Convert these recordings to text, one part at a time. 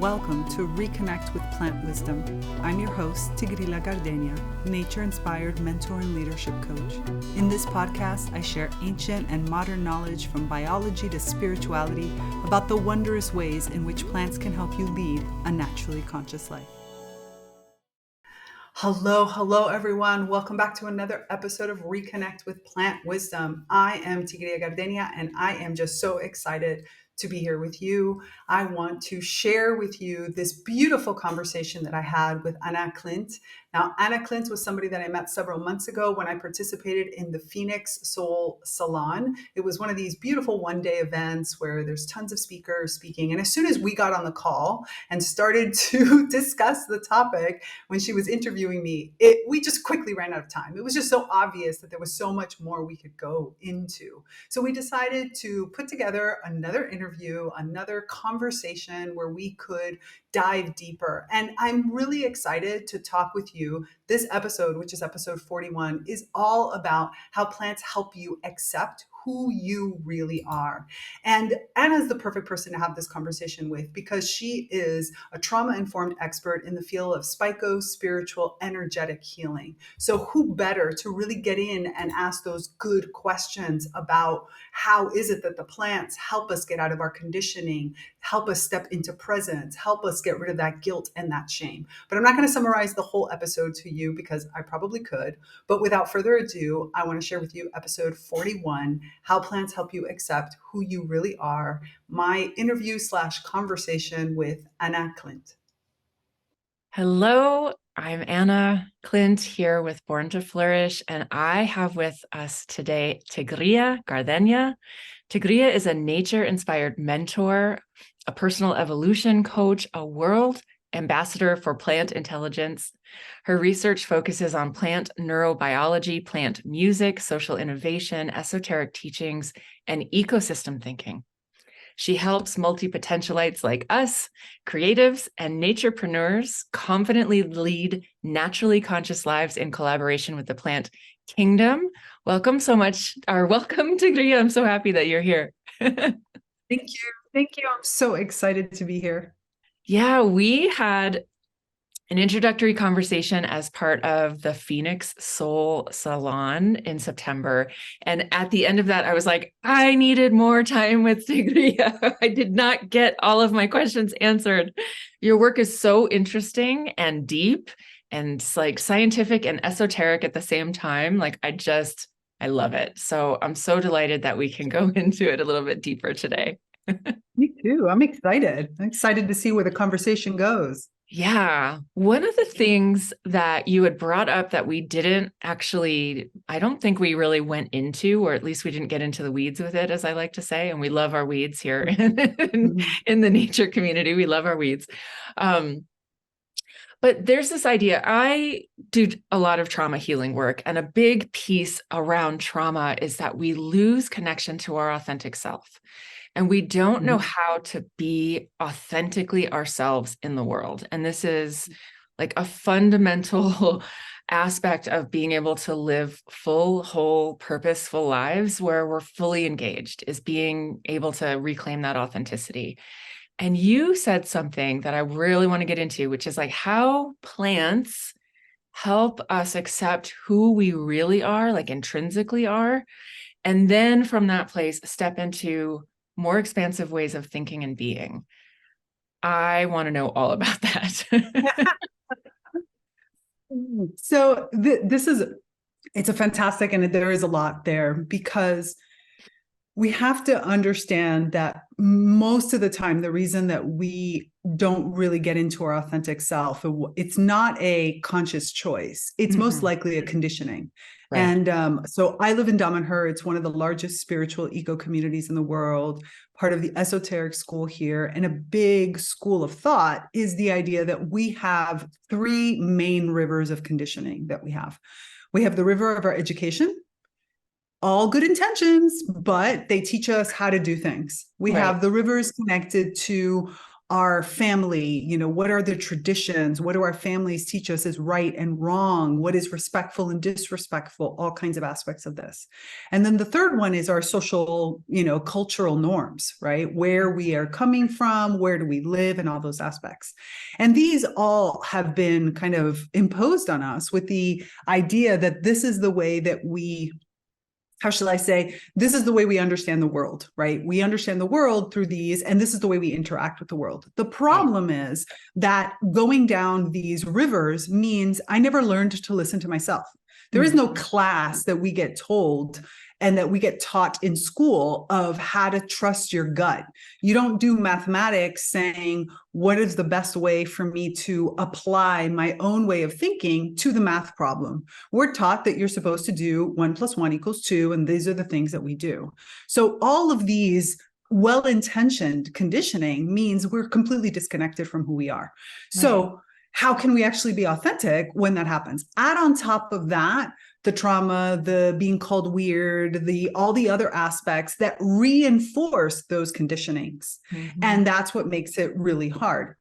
Welcome to ReConnect with Plant Wisdom. I'm your host, Tigrila Gardenia, nature-inspired mentor and leadership coach. In this podcast, I share ancient and modern knowledge from biology to spirituality about the wondrous ways in which plants can help you lead a naturally conscious life. Hello, everyone. Welcome back to another episode of ReConnect with Plant Wisdom. I am Tigrila Gardenia, and I am just so excited to be here with you. I want to share with you this beautiful conversation that I had with Anné Klint. Now, Anné Klint was somebody that I met several months ago when I participated in the Phoenix Soul Salon. It was one of these beautiful one-day events where there's tons of speakers speaking. And as soon as we got on the call and started to discuss the topic, when she was interviewing me, we just quickly ran out of time. It was just so obvious that there was so much more we could go into. So we decided to put together another interview, another conversation where we could dive deeper. And I'm really excited to talk with you. This episode, which is episode 41, is all about how plants help you accept who you really are. And Anna's the perfect person to have this conversation with because she is a trauma-informed expert in the field of psycho-spiritual energetic healing. So who better to really get in and ask those good questions about how is it that the plants help us get out of our conditioning, help us step into presence, help us get rid of that guilt and that shame. But I'm not going to summarize the whole episode to you because I probably could. But without further ado, I want to share with you episode 41, How Plants Help You Accept Who You Really Are, my interview/conversation with Anné Klint. Hello, I'm Anné Klint here with Born to Flourish, and I have with us today Tigrila Gardenia. Tigrila is a nature-inspired mentor, a personal evolution coach, a world ambassador for plant intelligence. Her research focuses on plant neurobiology, plant music, social innovation, esoteric teachings, and ecosystem thinking. She helps multi-potentialites like us, creatives and naturepreneurs, confidently lead naturally conscious lives in collaboration with the plant kingdom. Welcome so much, or welcome, Tigrila. I'm so happy that you're here. Thank you. Thank you. I'm so excited to be here. Yeah, we had an introductory conversation as part of the Phoenix Soul Salon in September. And at the end of that, I was like, I needed more time with Tigrila. I did not get all of my questions answered. Your work is so interesting and deep and like scientific and esoteric at the same time. Like I love it. So I'm so delighted that we can go into it a little bit deeper today. Me too. I'm excited. I'm excited to see where the conversation goes. Yeah. One of the things that you had brought up that we didn't actually, I don't think we really went into, or at least we didn't get into the weeds with it, as I like to say, and we love our weeds here in the nature community. We love our weeds. But there's this idea, I do a lot of trauma healing work, and a big piece around trauma is that we lose connection to our authentic self. And we don't know how to be authentically ourselves in the world. And this is like a fundamental aspect of being able to live full, whole, purposeful lives where we're fully engaged, is being able to reclaim that authenticity. And you said something that I really want to get into, which is like how plants help us accept who we really are, like intrinsically are. And then from that place, step into more expansive ways of thinking and being. I want to know all about that. So it's a fantastic, and there is a lot there because we have to understand that most of the time, the reason that we don't really get into our authentic self, it's not a conscious choice. It's most likely a conditioning. Right. And so I live in Damanhur. It's one of the largest spiritual eco communities in the world, part of the esoteric school here. And a big school of thought is the idea that we have three main rivers of conditioning that we have. We have the river of our education. All good intentions, but they teach us how to do things. We have the rivers connected to our family, what are the traditions? What do our families teach us is right and wrong? What is respectful and disrespectful? All kinds of aspects of this. And then the third one is our social, cultural norms, right? Where we are coming from, where do we live, and all those aspects. And these all have been kind of imposed on us with the idea that this is the way that we, how shall I say, this is the way we understand the world, right? We understand the world through these, and this is the way we interact with the world. The problem is that going down these rivers means I never learned to listen to myself. There is no class that we get told and that we get taught in school of how to trust your gut. You don't do mathematics saying, what is the best way for me to apply my own way of thinking to the math problem? We're taught that you're supposed to do 1 + 1 = 2, and these are the things that we do. So all of these well-intentioned conditioning means we're completely disconnected from who we are. So how can we actually be authentic when that happens? Add on top of that the trauma, the being called weird, all the other aspects that reinforce those conditionings. And that's what makes it really hard.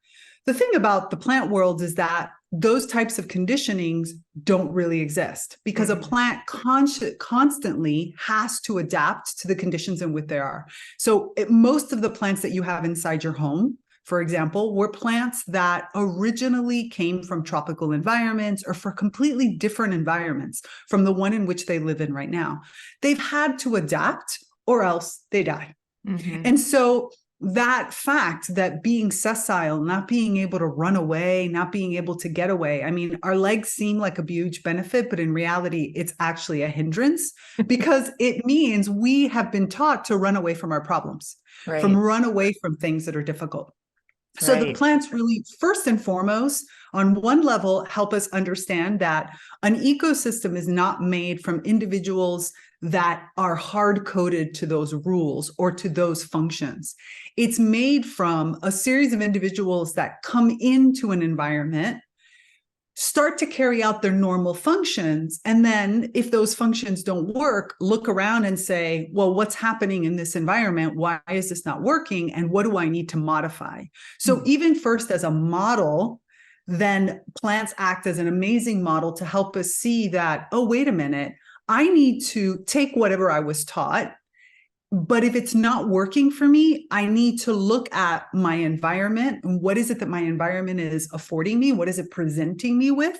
The thing about the plant world is that those types of conditionings don't really exist because a plant constantly has to adapt to the conditions in which they are. So most of the plants that you have inside your home, for example, were plants that originally came from tropical environments or for completely different environments from the one in which they live in right now. They've had to adapt or else they die. And so that fact that being sessile, not being able to run away, not being able to get away, I mean, our legs seem like a huge benefit, but in reality, it's actually a hindrance because it means we have been taught to run away from our problems, from run away from things that are difficult. So the plants really, first and foremost, on one level, help us understand that an ecosystem is not made from individuals that are hard-coded to those rules or to those functions. It's made from a series of individuals that come into an environment, start to carry out their normal functions. And then if those functions don't work, look around and say, well, what's happening in this environment? Why is this not working? And what do I need to modify? So even first as a model, then plants act as an amazing model to help us see that, oh, wait a minute, I need to take whatever I was taught. But if it's not working for me, I need to look at my environment and what is it that my environment is affording me? What is it presenting me with?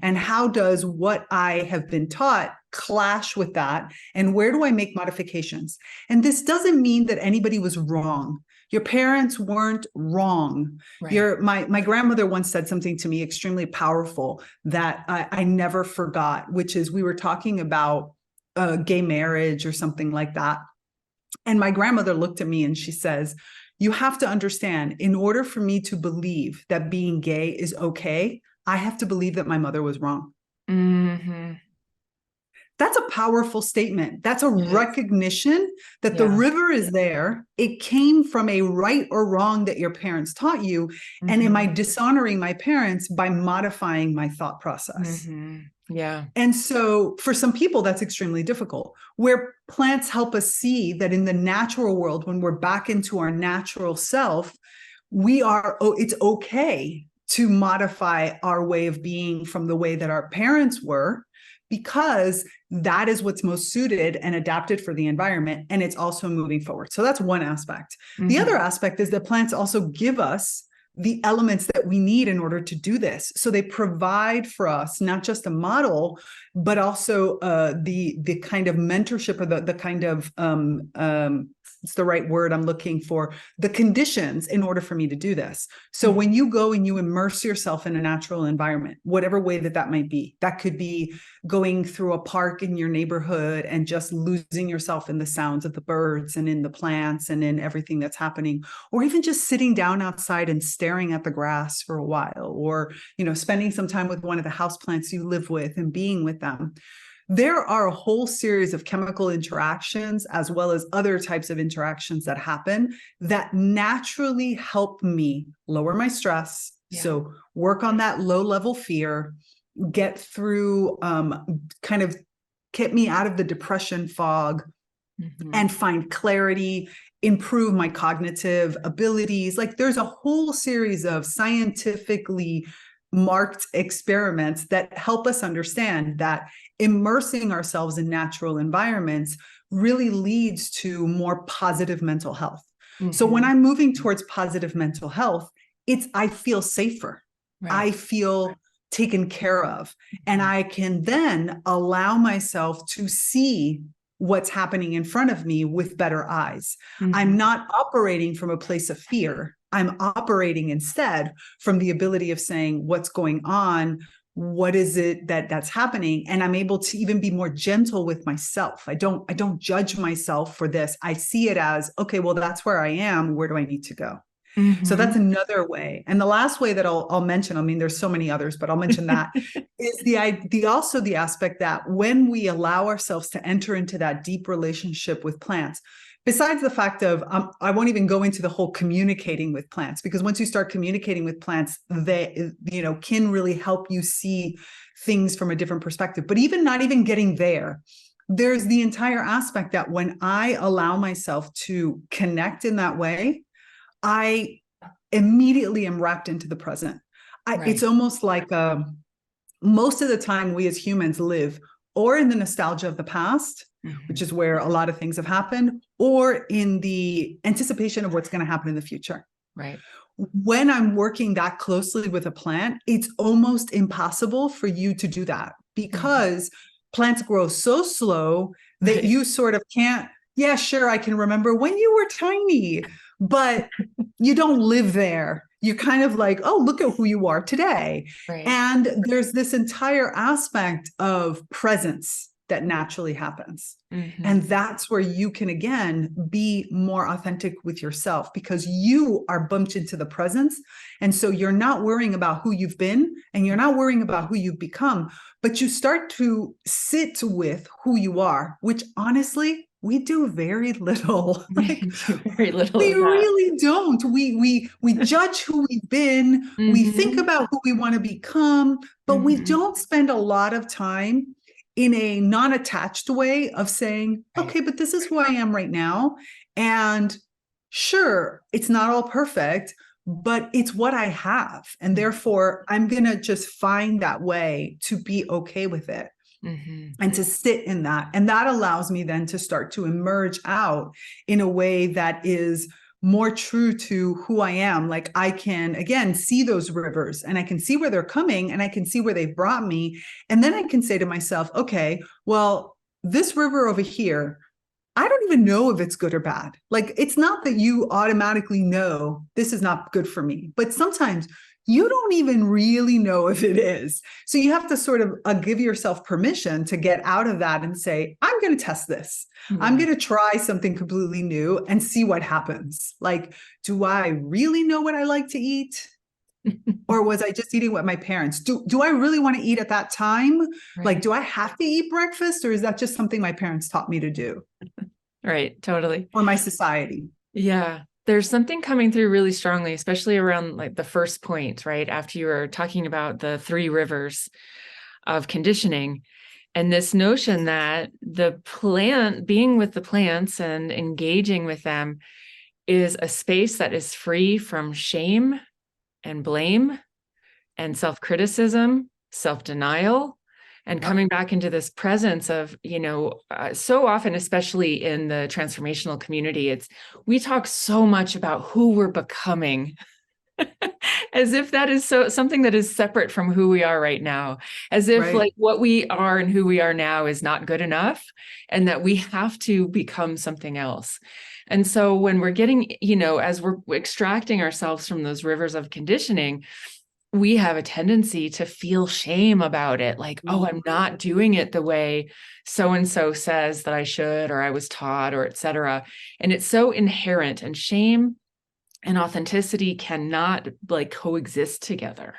And how does what I have been taught clash with that? And where do I make modifications? And this doesn't mean that anybody was wrong. Your parents weren't wrong. My grandmother once said something to me extremely powerful that I never forgot, which is we were talking about gay marriage or something like that. And my grandmother looked at me and she says, you have to understand, in order for me to believe that being gay is okay, I have to believe that my mother was wrong. That's a powerful statement. That's a recognition that the river is there. It came from a right or wrong that your parents taught you. And am I dishonoring my parents by modifying my thought process? And so for some people, that's extremely difficult. Where plants help us see that in the natural world, when we're back into our natural self, it's okay to modify our way of being from the way that our parents were, because that is what's most suited and adapted for the environment. And it's also moving forward. So that's one aspect. The other aspect is that plants also give us the elements that we need in order to do this. So they provide for us not just a model, but also the kind of mentorship or the kind of it's the right word I'm looking for, the conditions in order for me to do this. So when you go and you immerse yourself in a natural environment, whatever way that might be, that could be going through a park in your neighborhood and just losing yourself in the sounds of the birds and in the plants and in everything that's happening, or even just sitting down outside and staring at the grass for a while, or, spending some time with one of the houseplants you live with and being with them. There are a whole series of chemical interactions as well as other types of interactions that happen that naturally help me lower my stress. So work on that low level fear, get through, kind of get me out of the depression fog and find clarity improve my cognitive abilities. Like there's a whole series of scientifically marked experiments that help us understand that immersing ourselves in natural environments really leads to more positive mental health. So when Mm-hmm. I'm moving towards positive mental health, I feel safer. I Right. feel taken care of. And I can then allow myself to see what's happening in front of me with better eyes. I'm Mm-hmm. not operating from a place of fear. I'm operating instead from the ability of saying, what's going on? What is it that's happening? And I'm able to even be more gentle with myself. I don't judge myself for this. I see it as, okay, well, that's where I am. Where do I need to go? So Mm-hmm. that's another way. And the last way that I'll mention, I mean, there's so many others, but I'll mention that is also the aspect that when we allow ourselves to enter into that deep relationship with plants, besides the fact of, I won't even go into the whole communicating with plants, because once you start communicating with plants, they, can really help you see things from a different perspective. But even not even getting there, there's the entire aspect that when I allow myself to connect in that way, I immediately am wrapped into the present. It's Right. almost like most of the time we as humans live or in the nostalgia of the past, which Mm-hmm. is where a lot of things have happened, or in the anticipation of what's going to happen in the future. Right. When I'm working that closely with a plant, it's almost impossible for you to do that Mm-hmm. because plants grow so slow that Right. you sort of can't. Yeah, sure, I can remember when you were tiny, but you don't live there. You're kind of like, oh, look at who you are today. Right. And there's this entire aspect of presence that naturally happens. Mm-hmm. And that's where you can, again, be more authentic with yourself because you are bumped into the presence. And so you're not worrying about who you've been and you're not worrying about who you've become, but you start to sit with who you are, which honestly, we do very little. Like, We do very little we of that. really don't. We judge who we've been. We think Mm-hmm. about who we want to become, but we Mm-hmm. don't spend a lot of time in a non-attached way of saying, Right. okay, but this is who I am right now. And sure, it's not all perfect, but it's what I have. And therefore, I'm going to just find that way to be okay with it Mm-hmm. and to sit in that. And that allows me then to start to emerge out in a way that is more true to who I am. Like I can, again, see those rivers and I can see where they're coming and I can see where they've brought me. And then I can say to myself, okay, well, this river over here, I don't even know if it's good or bad. Like, it's not that you automatically know this is not good for me, but sometimes you don't even really know if it is. So you have to sort of give yourself permission to get out of that and say, I'm going to test this. I'm Yeah. going to try something completely new and see what happens. Like, do I really know what I like to eat? Or was I just eating what my parents do I really want to eat at that time? Like, Right. do I have to eat breakfast or is that just something my parents taught me to do Right. Totally. or my society? Yeah. There's something coming through really strongly, especially around like the first point, right? After you were talking about the three rivers of conditioning and this notion that the plant, being with the plants and engaging with them is a space that is free from shame and blame and self-criticism, self-denial, and Yep. coming back into this presence of, so often, especially in the transformational community, we talk so much about who we're becoming as if that is something that is separate from who we are right now, as if Right. like what we are and who we are now is not good enough and that we have to become something else. And so when we're getting, as we're extracting ourselves from those rivers of conditioning, we have a tendency to feel shame about it. Like, oh, I'm not doing it the way so-and-so says that I should, or I was taught, or et cetera. And it's so inherent, and shame and authenticity cannot like coexist together.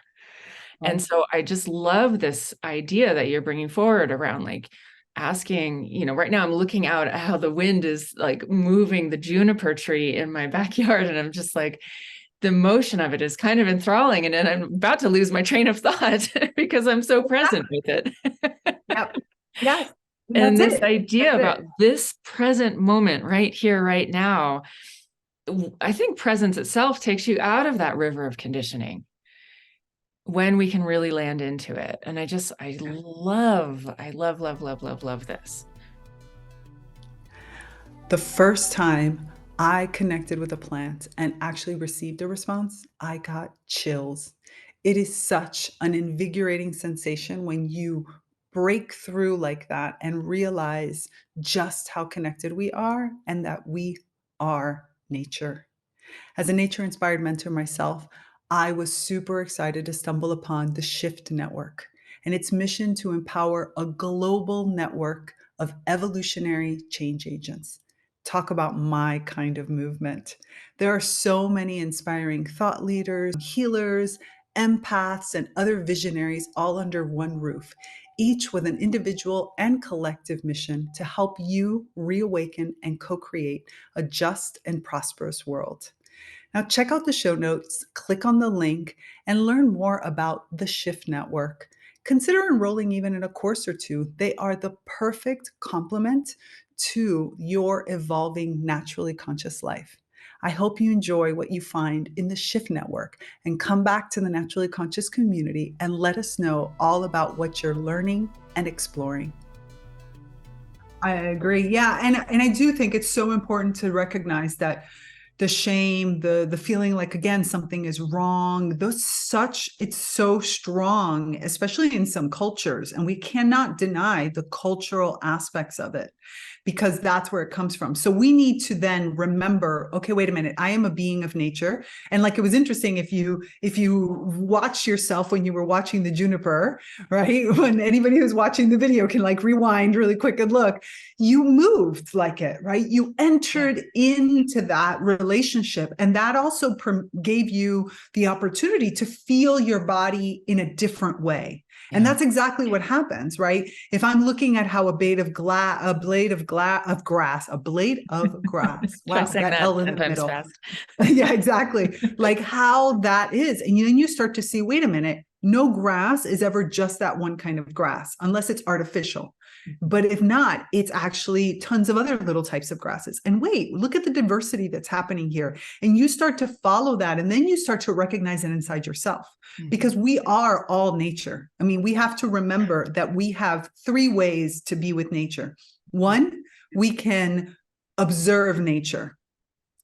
And Right. so I just love this idea that you're bringing forward around like asking, right now I'm looking out at how the wind is like moving the juniper tree in my backyard. And I'm just like, the motion of it is kind of enthralling. And then I'm about to lose my train of thought because I'm so present with it. Yep. Yes. And That's this it. idea That's about it. this present moment right here, right now, I think presence itself takes you out of that river of conditioning when we can really land into it. And I love, love, love, love, love this. The first time I connected with a plant and actually received a response, I got chills. It is such an invigorating sensation when you break through like that and realize just how connected we are and that we are nature. As a nature inspired mentor myself, I was super excited to stumble upon the Shift Network and its mission to empower a global network of evolutionary change agents. Talk about my kind of movement. There are so many inspiring thought leaders, healers, empaths, and other visionaries all under one roof, each with an individual and collective mission to help you reawaken and co create a just and prosperous world. Now, check out the show notes, click on the link, and learn more about the Shift Network. Consider enrolling even in a course or two. They are the perfect complement to your evolving naturally conscious life. I hope you enjoy what you find in the Shift Network and come back to the naturally conscious community and let us know all about what you're learning and exploring. I agree. Yeah, and I do think it's so important to recognize that the shame, the feeling like again something is wrong, those such it's so strong, especially in some cultures, and we cannot deny the cultural aspects of it because that's where it comes from. So we need to then remember, okay, wait a minute, I am a being of nature. And like it was interesting if you watch yourself when you were watching the juniper, right? When anybody who's watching the video can like rewind really quick and look, you moved like it, right? You Yeah. entered into that relationship. And that also gave you the opportunity to feel your body in a different way. And Yeah. that's exactly what happens, right? If I'm looking at how a blade of grass, Try wow, saying that that L in 10 the times middle. fast. Yeah, exactly. Like how that is. And then you start to see, wait a minute, no grass is ever just that one kind of grass unless it's artificial. But if not, it's actually tons of other little types of grasses. And wait, look at the diversity that's happening here. And you start to follow that. And then you start to recognize it inside yourself Mhm. because we are all nature. I mean, we have to remember that we have three ways to be with nature. One, we can observe nature.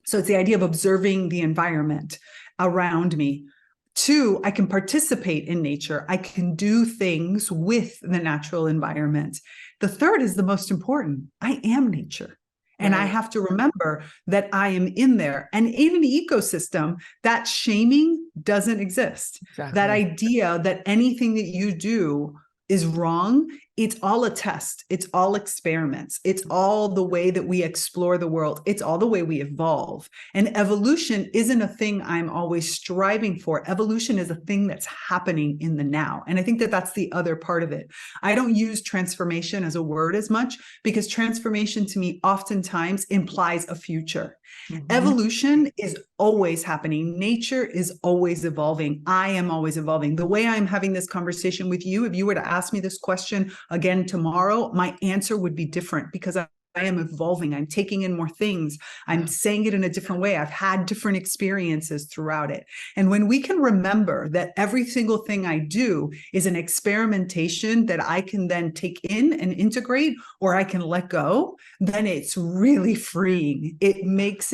So it's the idea of observing the environment around me. Two, I can participate in nature. I can do things with the natural environment. The third is the most important. I am nature. And I Right. have to remember that I am in there. And in an ecosystem, that shaming doesn't exist. That Exactly. idea that anything that you do is wrong, it's all a test. It's all experiments. It's all the way that we explore the world. It's all the way we evolve. And evolution isn't a thing I'm always striving for. Evolution is a thing that's happening in the now. And I think that that's the other part of it. I don't use transformation as a word as much because transformation to me oftentimes implies a future. Mhm. Evolution is always happening. Nature is always evolving. I am always evolving. The way I'm having this conversation with you, if you were to ask me this question again tomorrow, my answer would be different because I am evolving. I'm taking in more things. I'm Yeah. saying it in a different way. I've had different experiences throughout it. And when we can remember that every single thing I do is an experimentation that I can then take in and integrate, or I can let go, then it's really freeing. It makes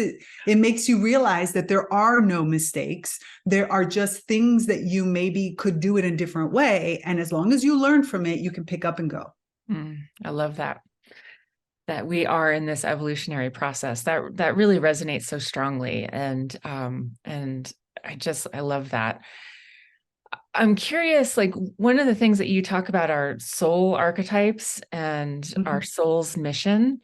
you realize that there are no mistakes. There are just things that you maybe could do it in a different way. And as long as you learn from it, you can pick up and go. I love that. That we are in this evolutionary process. That really resonates so strongly. And I love that. I'm curious, like one of the things that you talk about are soul archetypes and our Mhm. soul's mission.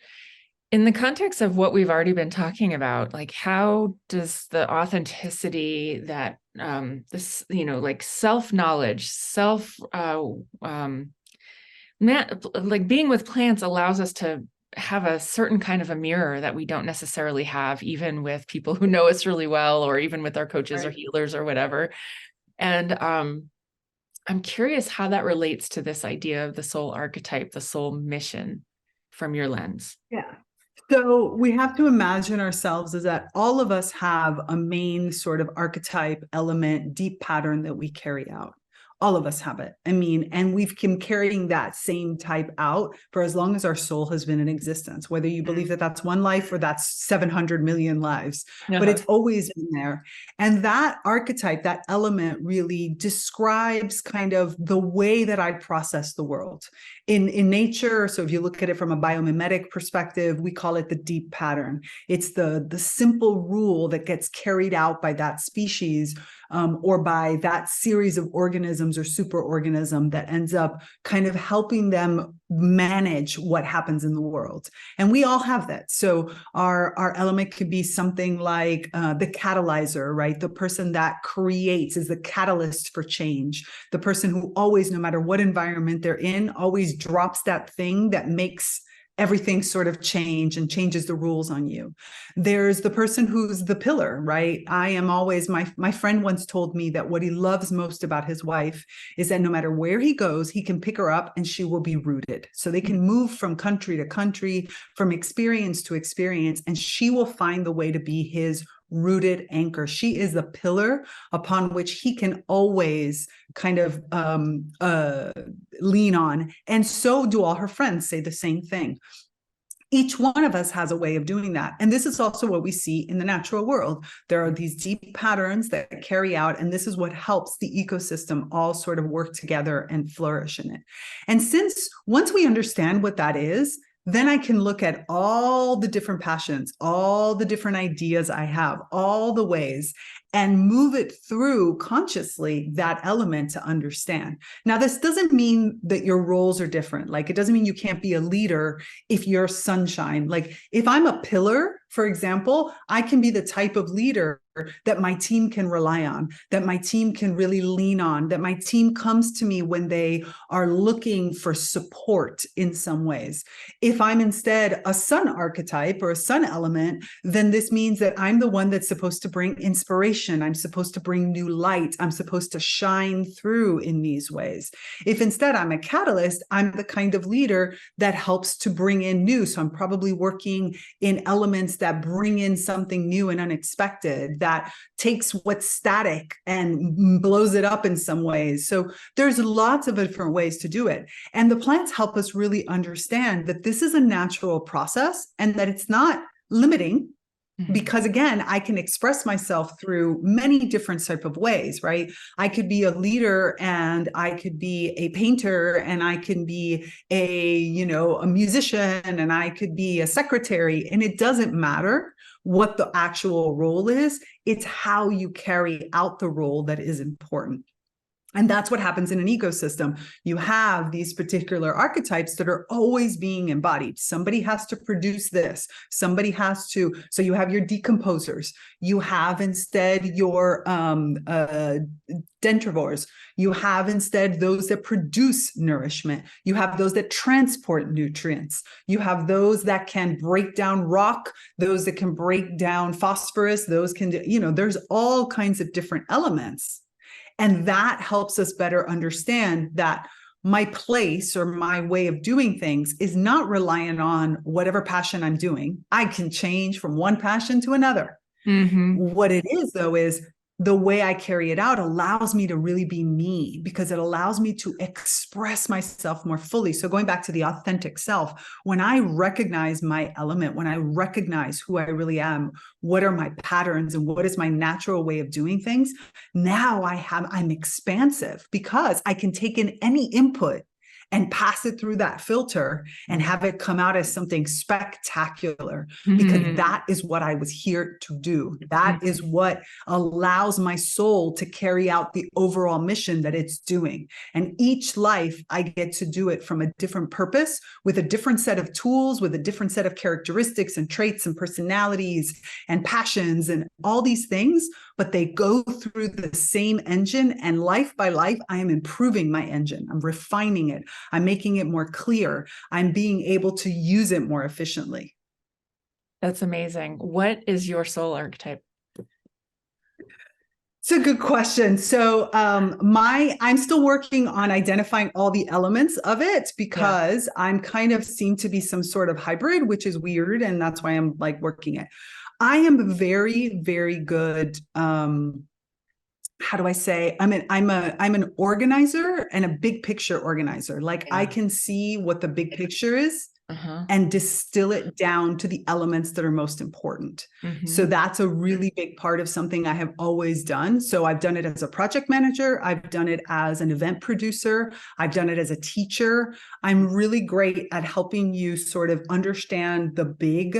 In the context of what we've already been talking about, like how does the authenticity that this, like self-knowledge, um, like being with plants allows us to have a certain kind of a mirror that we don't necessarily have, even with people who know us really well, or even with our coaches or Right. healers or whatever. And I'm curious how that relates to this idea of the soul archetype, the soul mission. from your lens? Yeah. So we have to imagine ourselves as that all of us have a main sort of archetype, element, deep pattern that we carry out. All of us have it. I mean, and we've been carrying that same type out for as long as our soul has been in existence, whether you believe that that's one life or that's 700 million lives, but it's always been there. And that archetype, that element really describes kind of the way that I process the world. In nature, so if you look at it from a biomimetic perspective, we call it the deep pattern. It's the simple rule that gets carried out by that species, or by that series of organisms or superorganism that ends up kind of helping them manage what happens in the world. And we all have that. So our element could be something like the catalyzer, right? The person that creates, is the catalyst for change. The person who always, no matter what environment they're in, always drops that thing that makes everything sort of change and changes the rules on you. There's the person who's the pillar, right? I am always, my friend once told me that what he loves most about his wife is that no matter where he goes, he can pick her up and she will be rooted. So they can move from country to country, from experience to experience, and she will find the way to be his rooted anchor. She is the pillar upon which he can always kind of lean on. And so do all her friends say the same thing. Each one of us has a way of doing that. And this is also what we see in the natural world. There are these deep patterns that carry out, and this is what helps the ecosystem all sort of work together and flourish in it. And since once we understand what that is, then I can look at all the different passions, all the different ideas I have, all the ways, and move it through consciously that element to understand. Now, this doesn't mean that your roles are different. Like, it doesn't mean you can't be a leader if you're sunshine. Like, if I'm a pillar, for example, I can be the type of leader that my team can rely on, that my team can really lean on, that my team comes to me when they are looking for support in some ways. If I'm instead a sun archetype or a sun element, then this means that I'm the one that's supposed to bring inspiration. I'm supposed to bring new light. I'm supposed to shine through in these ways. If instead I'm a catalyst, I'm the kind of leader that helps to bring in new. So I'm probably working in elements that bring in something new and unexpected, that takes what's static and blows it up in some ways. So there's lots of different ways to do it. And the plants help us really understand that this is a natural process and that it's not limiting, because again, I can express myself through many different type of ways, right? I could be a leader and I could be a painter and I can be a musician and I could be a secretary, and it doesn't matter what the actual role is. It's how you carry out the role that is important. And that's what happens in an ecosystem. You have these particular archetypes that are always being embodied. Somebody has to produce this. Somebody has to. So you have your decomposers. You have instead your dentivores. You have instead those that produce nourishment. You have those that transport nutrients. You have those that can break down rock, those that can break down phosphorus, those can, there's all kinds of different elements. And that helps us better understand that my place or my way of doing things is not reliant on whatever passion I'm doing. I can change from one passion to another. What it is, though, is the way I carry it out allows me to really be me, because it allows me to express myself more fully. So going back to the authentic self, when I recognize my element, when I recognize who I really am, what are my patterns and what is my natural way of doing things, now I'm expansive, because I can take in any input and pass it through that filter and have it come out as something spectacular, because that is what I was here to do. That is what allows my soul to carry out the overall mission that it's doing. And each life, I get to do it from a different purpose, with a different set of tools, with a different set of characteristics and traits and personalities and passions and all these things, but they go through the same engine. And life by life, I am improving my engine. I'm refining it. I'm making it more clear. I'm being able to use it more efficiently. That's amazing. What is your soul archetype? It's a good question. So, I'm still working on identifying all the elements of it Yeah. because I'm kind of seem to be some sort of hybrid, which is weird, and that's why I'm like working it. I am very, very good. How do I say? I'm an organizer and a big picture organizer. Like I Yeah. can see what the big picture is Uh-huh. and distill it down to the elements that are most important. So Mm-hmm. that's a really big part of something I have always done. So I've done it as a project manager, I've done it as an event producer, I've done it as a teacher. I'm really great at helping you sort of understand the big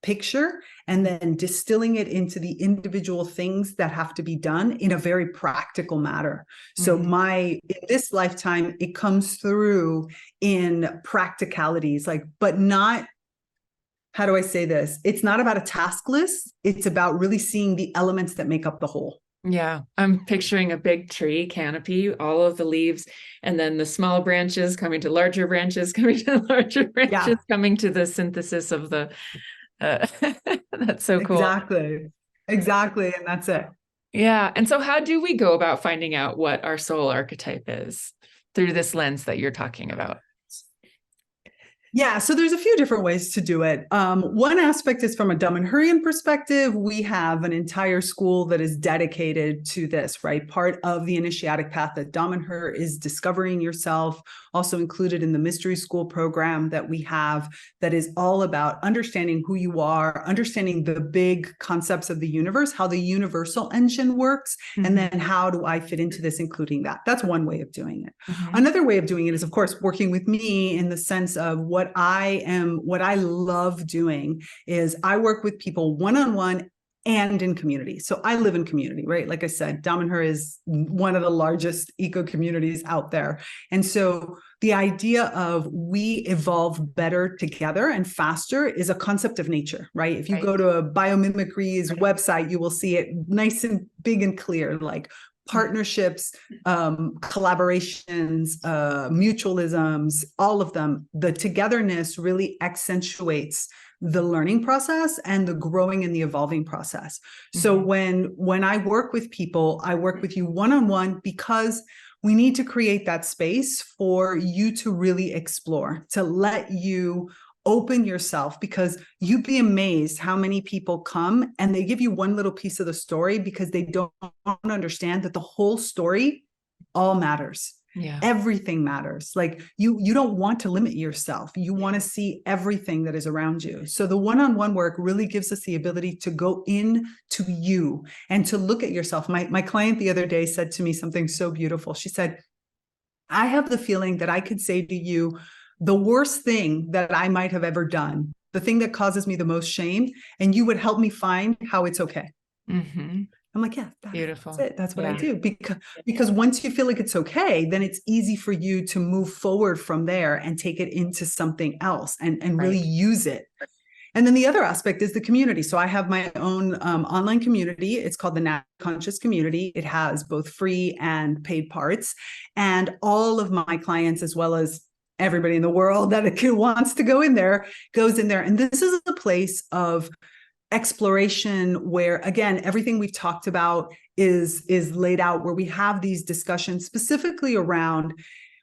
picture and then distilling it into the individual things that have to be done in a very practical manner. So Mm-hmm. in this lifetime, it comes through in practicalities, like, but not, how do I say this? It's not about a task list. It's about really seeing the elements that make up the whole. Yeah, I'm picturing a big tree canopy, all of the leaves, and then the small branches coming to larger branches, coming to larger branches, Yeah, coming to the synthesis of the. Uh, that's so cool. exactly. Exactly. And that's it. Yeah. And so, how do we go about finding out what our soul archetype is through this lens that you're talking about? Yeah, so there's a few different ways to do it. One aspect is from a Dumb-and-Hurrian perspective. We have an entire school that is dedicated to this, right? Part of the initiatic path at Dumb-and-Hur is discovering yourself, also included in the mystery school program that we have, that is all about understanding who you are, understanding the big concepts of the universe, how the universal engine works, and Mm-hmm. then how do I fit into this, including that. That's one way of doing it. Mm-hmm. Another way of doing it is, of course, working with me in the sense of what I love doing is I work with people one-on-one and in community. So I live in community, right? Like I said, Damanhur is one of the largest eco communities out there. And so the idea of we evolve better together and faster is a concept of nature, right? If you Right. go to a biomimicry's website, you will see it nice and big and clear, like partnerships, collaborations, mutualisms, all of them. The togetherness really accentuates the learning process and the growing and the evolving process. So Mm-hmm. when I work with people, I work with you one-on-one because we need to create that space for you to really explore, to let you open yourself, because you'd be amazed how many people come and they give you one little piece of the story because they don't understand that the whole story all matters. Yeah. Everything matters. Like you don't want to limit yourself. You Yeah. want to see everything that is around you. So the one-on-one work really gives us the ability to go in to you and to look at yourself. My client the other day said to me something so beautiful. She said, I have the feeling that I could say to you the worst thing that I might have ever done, the thing that causes me the most shame, and you would help me find how it's okay. Mm-hmm. I'm like, yeah, that's Beautiful. it. That's what I Yeah. do. Because once you feel like it's okay, then it's easy for you to move forward from there and take it into something else and really Right. use it. And then the other aspect is the community. So I have my own online community. It's called the Nat Conscious Community. It has both free and paid parts. And all of my clients, as well as everybody in the world that wants to go in there, goes in there. And this is a place of exploration where, again, everything we've talked about is laid out, where we have these discussions specifically around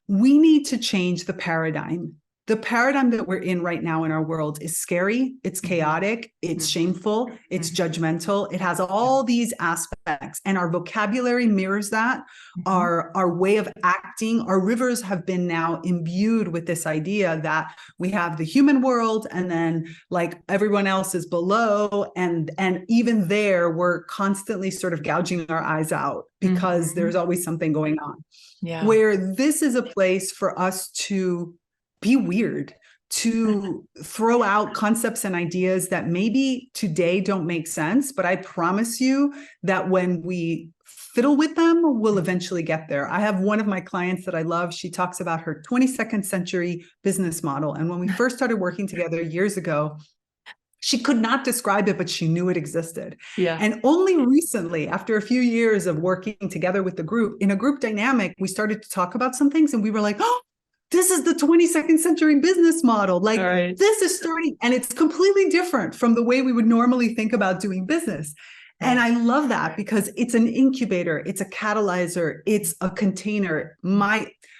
we need to change the paradigm. The paradigm that we're in right now in our world is scary, it's chaotic, it's shameful, it's judgmental. It has all these aspects, and our vocabulary mirrors that. Mm-hmm. Our way of acting, our rivers have been now imbued with this idea that we have the human world and then like everyone else is below, and even there we're constantly sort of gouging our eyes out because Mm-hmm. there's always something going on, Yeah. where this is a place for us to be weird, to throw out concepts and ideas that maybe today don't make sense. But I promise you that when we fiddle with them, we'll eventually get there. I have one of my clients that I love. She talks about her 22nd century business model. And when we first started working together years ago, she could not describe it, but she knew it existed. Yeah. And only recently, after a few years of working together with the group, in a group dynamic, we started to talk about some things and we were like, oh, this is the 22nd century business model. Like, All right. this is starting, and it's completely different from the way we would normally think about doing business. And Right. I love that because it's an incubator, it's a catalyzer, it's a container.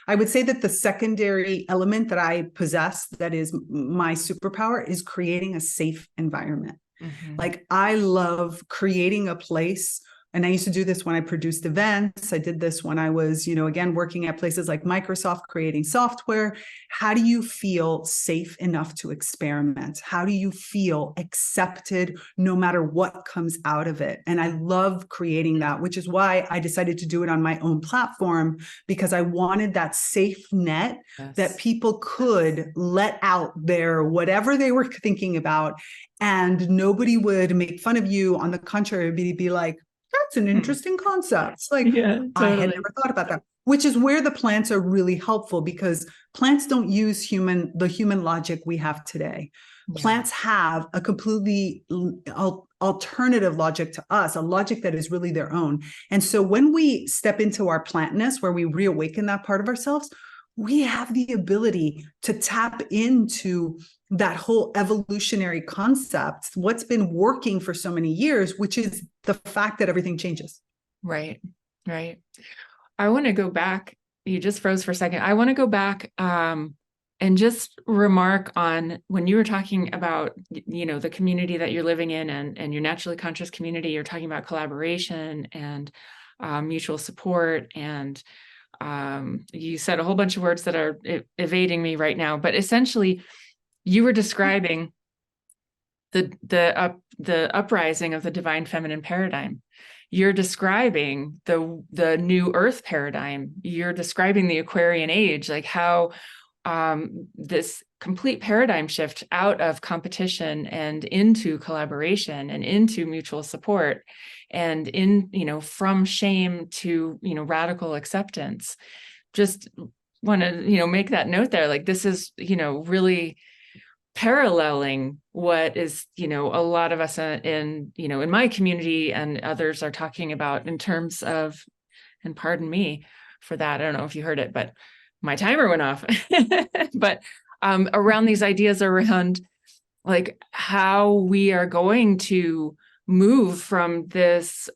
I would say that the secondary element that I possess that is my superpower is creating a safe environment. Mm-hmm. Like I love creating a place. And I used to do this when I produced events. I did this when I was, again, working at places like Microsoft, creating software. How do you feel safe enough to experiment? How do you feel accepted no matter what comes out of it? And I love creating that, which is why I decided to do it on my own platform, because I wanted that safe net that Yes. people could let out their whatever they were thinking about, and nobody would make fun of you. On the contrary, be like, that's an Hmm. interesting concept. It's like, Yeah, I had totally. never thought about that, which is where the plants are really helpful, because plants don't use the human logic we have today. Yeah. Plants have a completely alternative logic to us, a logic that is really their own. And so when we step into our plantness, where we reawaken that part of ourselves, we have the ability to tap into that whole evolutionary concept, what's been working for so many years, which is the fact that everything changes. Right. Right. I want to go back. You just froze for a second. I want to go back and just remark on when you were talking about, the community that you're living in and your naturally conscious community. You're talking about collaboration and mutual support. And you said a whole bunch of words that are evading me right now. But essentially, you were describing the uprising of the divine feminine paradigm. You're describing the new earth paradigm. You're describing the Aquarian age, like how this complete paradigm shift out of competition and into collaboration and into mutual support, and from shame to radical acceptance. Just want to make that note there. Like this is really paralleling what is a lot of us in my community and others are talking about in terms of, and pardon me for that, I don't know if you heard it, but my timer went off. But around these ideas around like how we are going to move from this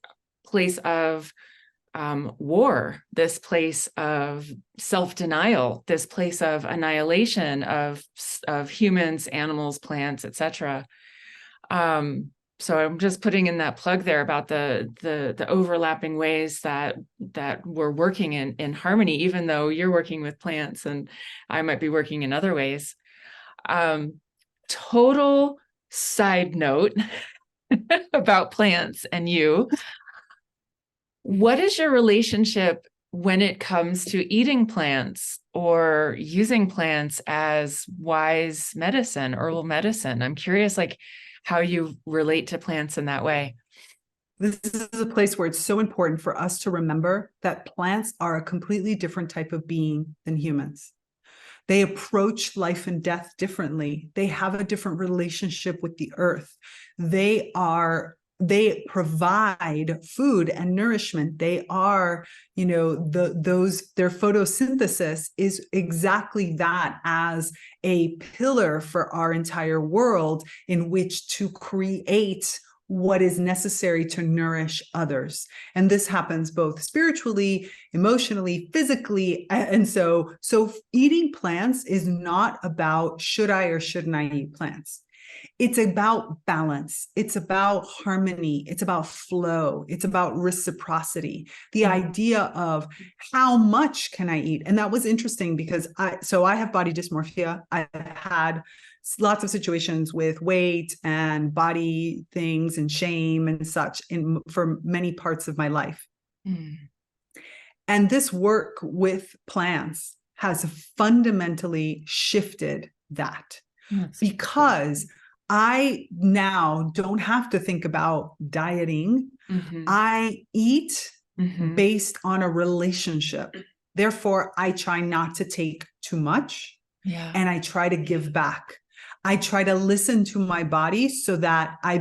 place of war, this place of self-denial, this place of annihilation of humans, animals, plants, etc. So I'm just putting in that plug there about the overlapping ways that we're working in harmony, even though you're working with plants and I might be working in other ways. Total side note about plants and you. What is your relationship when it comes to eating plants or using plants as wise medicine, herbal medicine? I'm curious, like, how you relate to plants in that way. This is a place where it's so important for us to remember that plants are a completely different type of being than humans. They approach life and death differently. They have a different relationship with the earth. They provide food and nourishment. They are, their photosynthesis is exactly that, as a pillar for our entire world in which to create what is necessary to nourish others. And this happens both spiritually, emotionally, physically. And so eating plants is not about should I or shouldn't I eat plants. It's about balance. It's about harmony. It's about flow. It's about reciprocity. The idea of how much can I eat? And that was interesting because I have body dysmorphia. I've had lots of situations with weight and body things and shame and such for many parts of my life. Mm. And this work with plants has fundamentally shifted that, That's because I now don't have to think about dieting. mm-hmm. I eat Mm-hmm. based on a relationship. Therefore, I try not to take too much, Yeah. and I try to give back. I try to listen to my body so that I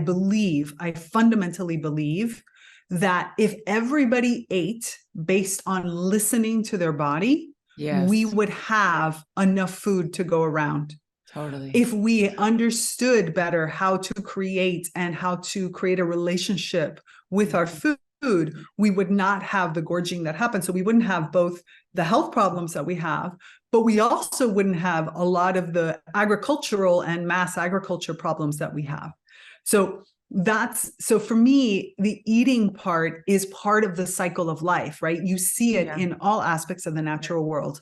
fundamentally believe that if everybody ate based on listening to their body, we Yes. would have enough food to go around. Totally. If we understood better how to create a relationship with our food, we would not have the gorging that happens. So we wouldn't have both the health problems that we have, but we also wouldn't have a lot of the agricultural and mass agriculture problems that we have. So so for me, the eating part is part of the cycle of life, right? You see it in all aspects of the natural world.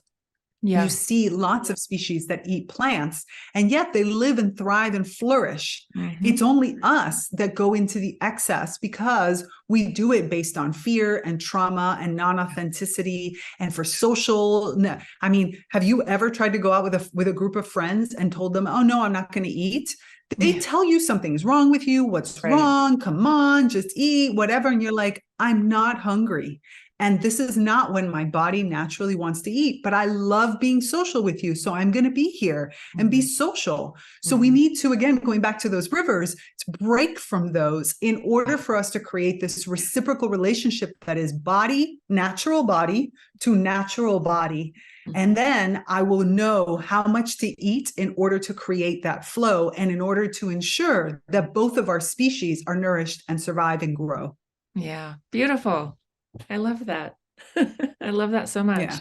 You see lots of species that eat plants, and yet they live and thrive and flourish. It's only us that go into the excess because we do it based on fear and trauma and non-authenticity and for social. I mean, have you ever tried to go out with a group of friends and told them, oh no, I'm not going to eat? They tell you something's wrong with you. What's wrong? Come on, just eat, whatever. And you're like, I'm not hungry. And this is not when my body naturally wants to eat, but I love being social with you. So I'm going to be here and be social. So we need to, again, going back to those rivers, to break from those in order for us to create this reciprocal relationship that is natural body to natural body. And then I will know how much to eat in order to create that flow and in order to ensure that both of our species are nourished and survive and grow. Yeah, beautiful. I love that. I love that so much. Yeah.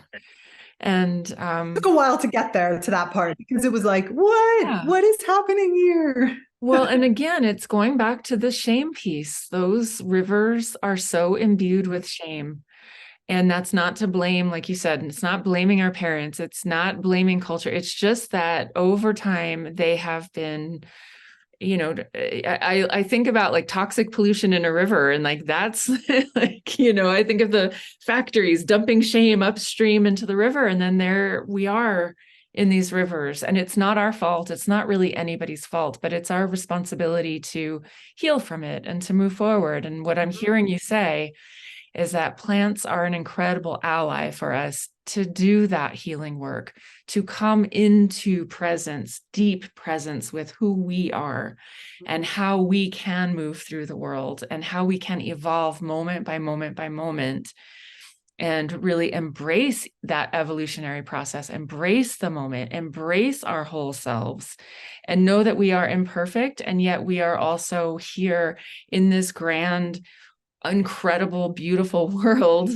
And it took a while to get there to that part because it was like, what is happening here? Well, and again, it's going back to the shame piece. Those rivers are so imbued with shame. And that's not to blame, like you said, it's not blaming our parents. It's not blaming culture. It's just that over time they have been, I think about like toxic pollution in a river, and like that's like, I think of the factories dumping shame upstream into the river, and then there we are in these rivers, and it's not our fault. It's not really anybody's fault, but it's our responsibility to heal from it and to move forward. And what I'm hearing you say is that plants are an incredible ally for us to do that healing work, to come into presence, deep presence with who we are and how we can move through the world and how we can evolve moment by moment by moment and really embrace that evolutionary process, embrace the moment, embrace our whole selves, and know that we are imperfect, and yet we are also here in this grand, incredible, beautiful world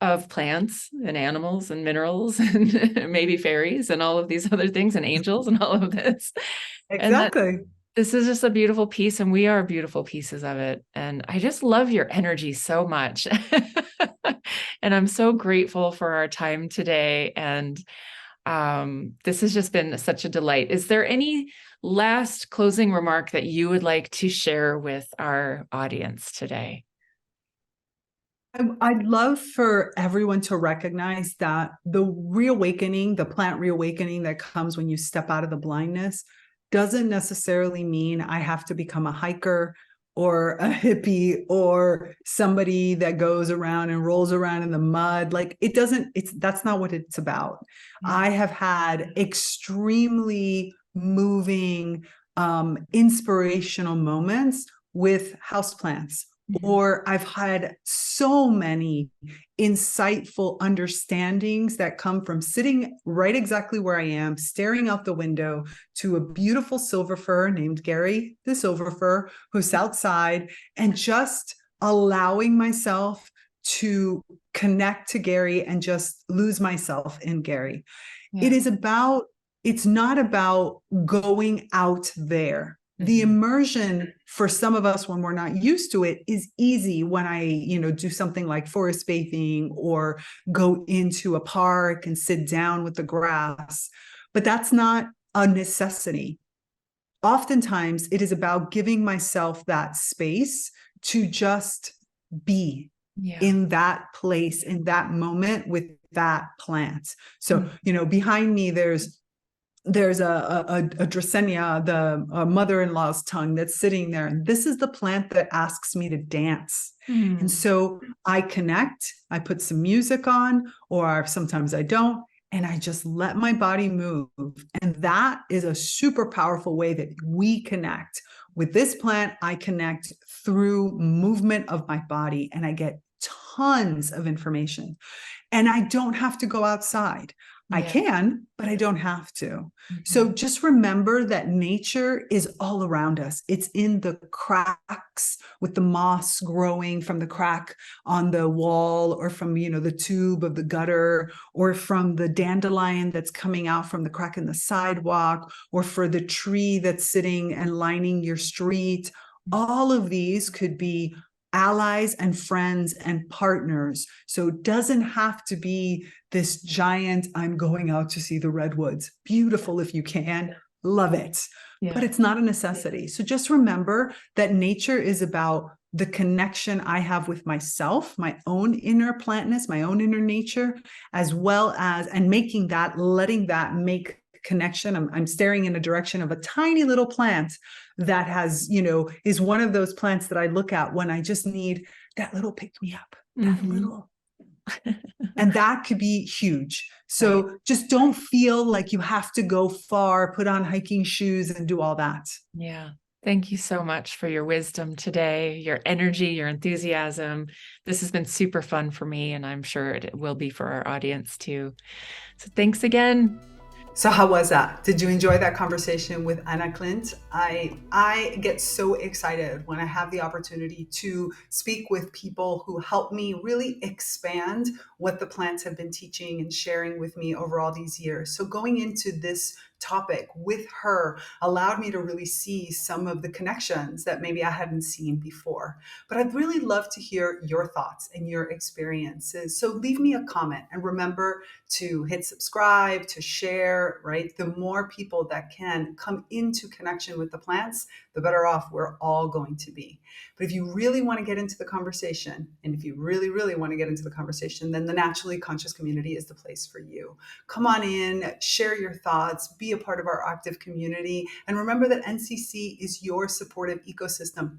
of plants and animals and minerals and maybe fairies and all of these other things and angels and all of this. Exactly. And this is just a beautiful piece, and we are beautiful pieces of it. And I just love your energy so much. And I'm so grateful for our time today. And this has just been such a delight. Is there any last closing remark that you would like to share with our audience today? I'd love for everyone to recognize that the reawakening, the plant reawakening that comes when you step out of the blindness, doesn't necessarily mean I have to become a hiker or a hippie or somebody that goes around and rolls around in the mud. Like that's not what it's about. I have had extremely moving, inspirational moments with houseplants. Or I've had so many insightful understandings that come from sitting right exactly where I am, staring out the window to a beautiful silver fir named Gary the silver fir, who's outside, and just allowing myself to connect to Gary and just lose myself in Gary. Yeah. It's not about going out there. The immersion for some of us when we're not used to it is easy when I, do something like forest bathing or go into a park and sit down with the grass. But that's not a necessity. Oftentimes it is about giving myself that space to just be in that place, in that moment with that plant. So, behind me, there's a Dracaena, the mother-in-law's tongue that's sitting there. And this is the plant that asks me to dance. And so I connect, I put some music on, or sometimes I don't, and I just let my body move. And that is a super powerful way that we connect. With this plant, I connect through movement of my body, and I get tons of information. And I don't have to go outside. I can, but I don't have to. So just remember that nature is all around us. It's in the cracks with the moss growing from the crack on the wall, or from, the tube of the gutter, or from the dandelion that's coming out from the crack in the sidewalk, or for the tree that's sitting and lining your street. All of these could be allies and friends and partners. So it doesn't have to be this giant, I'm going out to see the redwoods. Beautiful if you can, love it. But it's not a necessity. So just remember that nature is about the connection I have with myself, my own inner plantness, my own inner nature, as well as, and making that, letting that make connection. I'm staring in a direction of a tiny little plant that has, is one of those plants that I look at when I just need that little pick me up, that little. And that could be huge. So just don't feel like you have to go far, put on hiking shoes and do all that. Yeah. Thank you so much for your wisdom today, your energy, your enthusiasm. This has been super fun for me, and I'm sure it will be for our audience too. So thanks again. So how was that? Did you enjoy that conversation with Anné Klint? I get so excited when I have the opportunity to speak with people who help me really expand what the plants have been teaching and sharing with me over all these years. So going into this topic with her allowed me to really see some of the connections that maybe I hadn't seen before. But I'd really love to hear your thoughts and your experiences. So leave me a comment, and remember to hit subscribe, to share, right? The more people that can come into connection with the plants, the better off we're all going to be. But if you really want to get into the conversation, and if you really, really want to get into the conversation, then the Naturally Conscious community is the place for you. Come on in, share your thoughts, be a part of our active community. And remember that NCC is your supportive ecosystem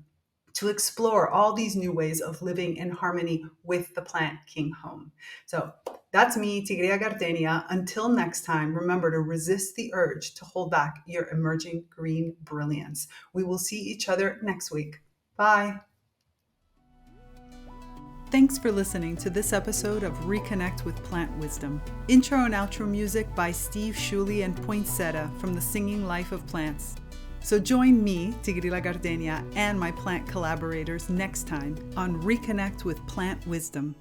to explore all these new ways of living in harmony with the plant king home. So that's me, Tigria Gardenia. Until next time, remember to resist the urge to hold back your emerging green brilliance. We will see each other next week. Bye. Thanks for listening to this episode of ReConnect with Plant Wisdom. Intro and outro music by Steve Shuley and Poinsettia from The Singing Life of Plants. So join me, Tigria Gardenia, and my plant collaborators next time on ReConnect with Plant Wisdom.